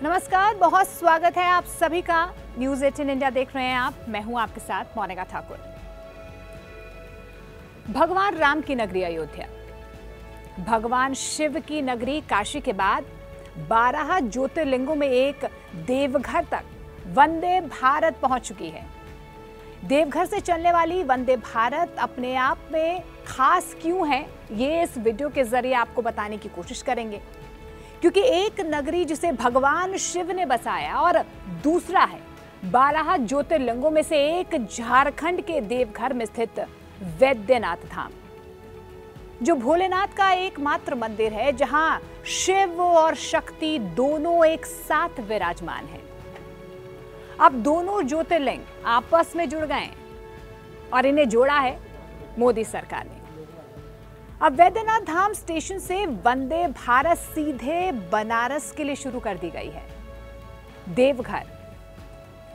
नमस्कार, बहुत स्वागत है आप सभी का। न्यूज 18 इंडिया देख रहे हैं आप। मैं हूं आपके साथ मोनिका ठाकुर। भगवान राम की नगरी अयोध्या, भगवान शिव की नगरी काशी के बाद 12 ज्योतिर्लिंगों में एक देवघर तक वंदे भारत पहुंच चुकी है। देवघर से चलने वाली वंदे भारत अपने आप में खास क्यों है, ये इस वीडियो के जरिए आपको बताने की कोशिश करेंगे। क्योंकि एक नगरी जिसे भगवान शिव ने बसाया और दूसरा है 12 ज्योतिर्लिंगों में से एक झारखंड के देवघर में स्थित वैद्यनाथ धाम, जो भोलेनाथ का एकमात्र मंदिर है जहां शिव और शक्ति दोनों एक साथ विराजमान हैं। अब दोनों ज्योतिर्लिंग आपस में जुड़ गए और इन्हें जोड़ा है मोदी सरकार ने। अब वैद्यनाथ धाम स्टेशन से वंदे भारत सीधे बनारस के लिए शुरू कर दी गई है। देवघर,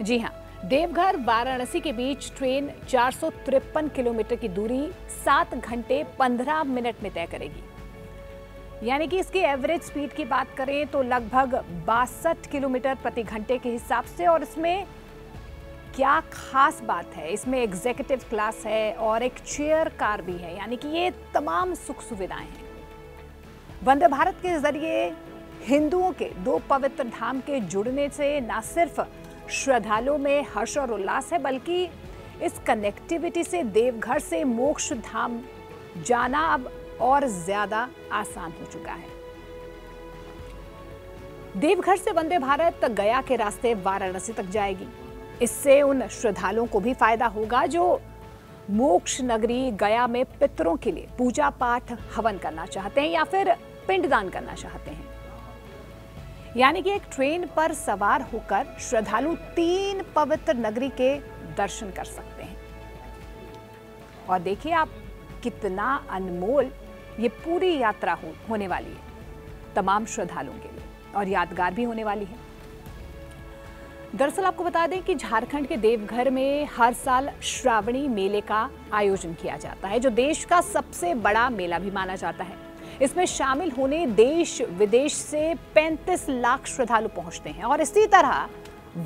जी हां, देवघर वाराणसी के बीच ट्रेन 453 किलोमीटर की दूरी 7 घंटे 15 मिनट में तय करेगी। यानी कि इसकी एवरेज स्पीड की बात करें तो लगभग 62 किलोमीटर प्रति घंटे के हिसाब से। और इसमें क्या खास बात है, इसमें एग्जीक्यूटिव क्लास है और एक चेयर कार भी है, यानी कि ये तमाम सुख सुविधाएं हैं। वंदे भारत के जरिए हिंदुओं के दो पवित्र धाम के जुड़ने से न सिर्फ श्रद्धालुओं में हर्ष और उल्लास है, बल्कि इस कनेक्टिविटी से देवघर से मोक्ष धाम जाना अब और ज्यादा आसान हो चुका है। देवघर से वंदे भारत गया के रास्ते वाराणसी तक जाएगी। इससे उन श्रद्धालुओं को भी फायदा होगा जो मोक्ष नगरी गया में पितरों के लिए पूजा पाठ हवन करना चाहते हैं या फिर पिंडदान करना चाहते हैं। यानी कि एक ट्रेन पर सवार होकर श्रद्धालु 3 पवित्र नगरी के दर्शन कर सकते हैं। और देखिए आप, कितना अनमोल ये पूरी यात्रा होने वाली है तमाम श्रद्धालुओं के लिए और यादगार भी होने वाली है। दरअसल आपको बता दें कि झारखंड के देवघर में हर साल श्रावणी मेले का आयोजन किया जाता है, जो देश का सबसे बड़ा मेला भी माना जाता है। इसमें शामिल होने देश विदेश से 35 लाख श्रद्धालु पहुंचते हैं। और इसी तरह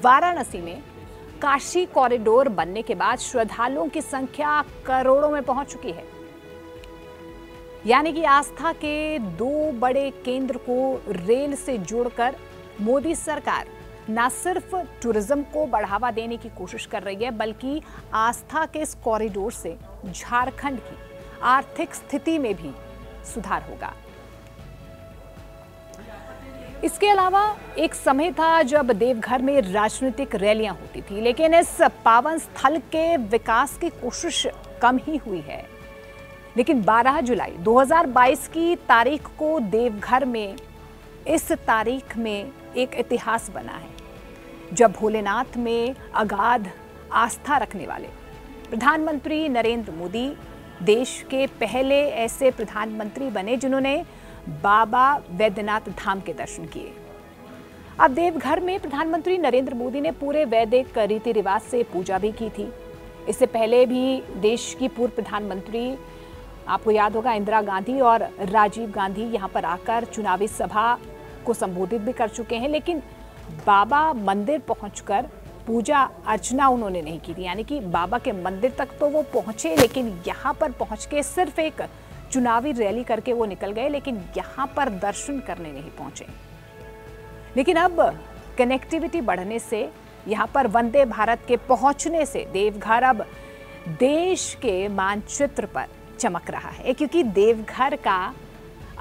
वाराणसी में काशी कॉरिडोर बनने के बाद श्रद्धालुओं की संख्या करोड़ों में पहुंच चुकी है। यानी कि आस्था के 2 बड़े केंद्र को रेल से जोड़कर मोदी सरकार न सिर्फ टूरिज्म को बढ़ावा देने की कोशिश कर रही है, बल्कि आस्था के इस कॉरिडोर से झारखंड की आर्थिक स्थिति में भी सुधार होगा। इसके अलावा एक समय था जब देवघर में राजनीतिक रैलियां होती थी, लेकिन इस पावन स्थल के विकास की कोशिश कम ही हुई है। लेकिन 12 जुलाई 2022 की तारीख को देवघर में इस तारीख में एक इतिहास बना है, जब भोलेनाथ में अगाध आस्था रखने वाले प्रधानमंत्री नरेंद्र मोदी देश के पहले ऐसे प्रधानमंत्री बने जिन्होंने बाबा वैद्यनाथ धाम के दर्शन किए। अब देवघर में प्रधानमंत्री नरेंद्र मोदी ने पूरे वैदिक रीति रिवाज से पूजा भी की थी। इससे पहले भी देश की पूर्व प्रधानमंत्री, आपको याद होगा, इंदिरा गांधी और राजीव गांधी यहाँ पर आकर चुनावी सभा को संबोधित भी कर चुके हैं। लेकिन बाबा मंदिर पहुंचकर पूजा अर्चना उन्होंने नहीं की थी। यानी कि बाबा के मंदिर तक तो वो पहुंचे, लेकिन यहाँ पर पहुंच के सिर्फ एक चुनावी रैली करके वो निकल गए, लेकिन यहाँ पर दर्शन करने नहीं पहुंचे। लेकिन अब कनेक्टिविटी बढ़ने से, यहाँ पर वंदे भारत के पहुंचने से देवघर अब देश के मानचित्र पर चमक रहा है, क्योंकि देवघर का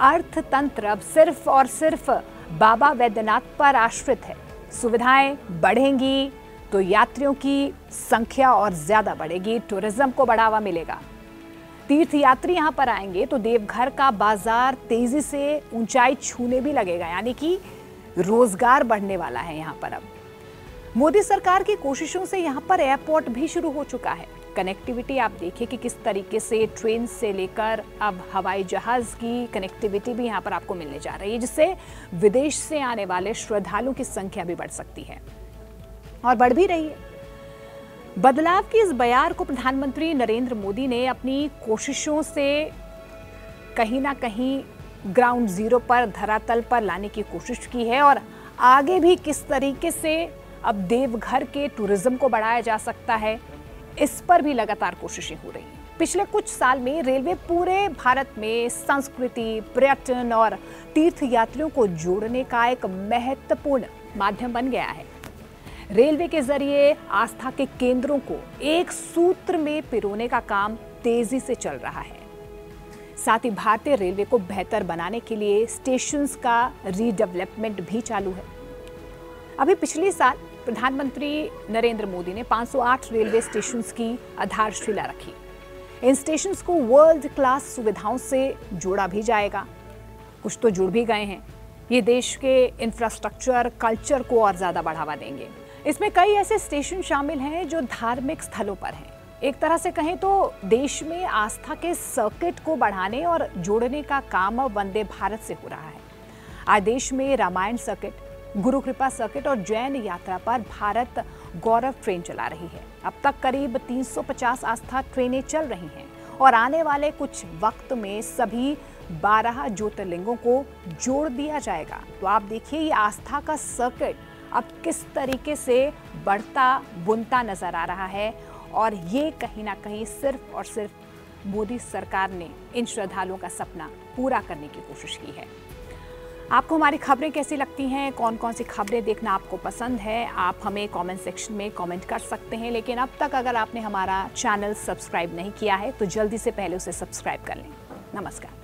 अर्थतंत्र अब सिर्फ और सिर्फ बाबा वैद्यनाथ पर आश्रित है। सुविधाएं बढ़ेंगी तो यात्रियों की संख्या और ज्यादा बढ़ेगी, टूरिज्म को बढ़ावा मिलेगा, तीर्थ यात्री यहां पर आएंगे तो देवघर का बाजार तेजी से ऊंचाई छूने भी लगेगा। यानी कि रोजगार बढ़ने वाला है यहां पर। अब मोदी सरकार की कोशिशों से यहां पर एयरपोर्ट भी शुरू हो चुका है। कनेक्टिविटी आप देखिए कि किस तरीके से ट्रेन से लेकर अब हवाई जहाज की कनेक्टिविटी भी यहाँ पर आपको मिलने जा रही है, जिससे विदेश से आने वाले श्रद्धालुओं की संख्या भी बढ़ सकती है और बढ़ भी रही है। बदलाव की इस बयार को प्रधानमंत्री नरेंद्र मोदी ने अपनी कोशिशों से कहीं ना कहीं ग्राउंड जीरो पर, धरातल पर लाने की कोशिश की है और आगे भी किस तरीके से अब देवघर के टूरिज्म को बढ़ाया जा सकता है, इस पर भी लगातार कोशिशें हो रही हैं। पिछले कुछ साल में रेलवे पूरे भारत में संस्कृति, पर्यटन और तीर्थ यात्रियों को जोड़ने का एक महत्वपूर्ण माध्यम बन गया है। रेलवे के जरिए आस्था के केंद्रों को एक सूत्र में पिरोने का काम तेजी से चल रहा है। साथ ही भारतीय रेलवे को बेहतर बनाने के लिए स्टेशंस का रीडेवलपमेंट भी चालू है। अभी पिछले साल प्रधानमंत्री नरेंद्र मोदी ने 508 रेलवे स्टेशंस की आधारशिला रखी। इन स्टेशंस को वर्ल्ड क्लास सुविधाओं से जोड़ा भी जाएगा। कुछ तो जुड़ भी गए हैं। ये देश के इंफ्रास्ट्रक्चर, कल्चर को और ज्यादा बढ़ावा देंगे। इसमें कई ऐसे स्टेशन शामिल हैं जो धार्मिक स्थलों पर हैं। एक तरह से कहें तो देश में आस्था के सर्किट को बढ़ाने और जोड़ने का काम वंदे भारत से हो रहा है। आज देश में रामायण सर्किट, गुरु कृपा सर्किट और जैन यात्रा पर भारत गौरव ट्रेन चला रही है। अब तक करीब 350 आस्था ट्रेनें चल रही हैं और आने वाले कुछ वक्त में सभी 12 ज्योतिर्लिंगों को जोड़ दिया जाएगा। तो आप देखिए ये आस्था का सर्किट अब किस तरीके से बढ़ता बुनता नजर आ रहा है और ये कहीं ना कहीं सिर्फ और सिर्फ मोदी सरकार ने इन श्रद्धालुओं का सपना पूरा करने की कोशिश की है। आपको हमारी खबरें कैसी लगती हैं, कौन कौन सी खबरें देखना आपको पसंद है, आप हमें कमेंट सेक्शन में कमेंट कर सकते हैं। लेकिन अब तक अगर आपने हमारा चैनल सब्सक्राइब नहीं किया है तो जल्दी से पहले उसे सब्सक्राइब कर लें। नमस्कार।